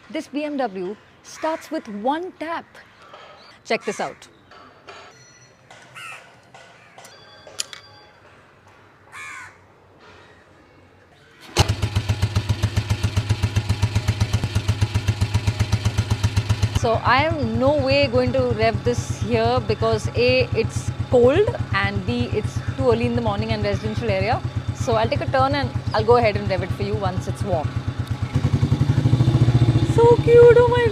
This BMW starts with one tap. Check this out. So I am no way going to rev this here because A, it's cold, and B, it's too early in the morning and residential area. So I'll take a turn and I'll go ahead and rev it for you once it's warm. So cute, oh my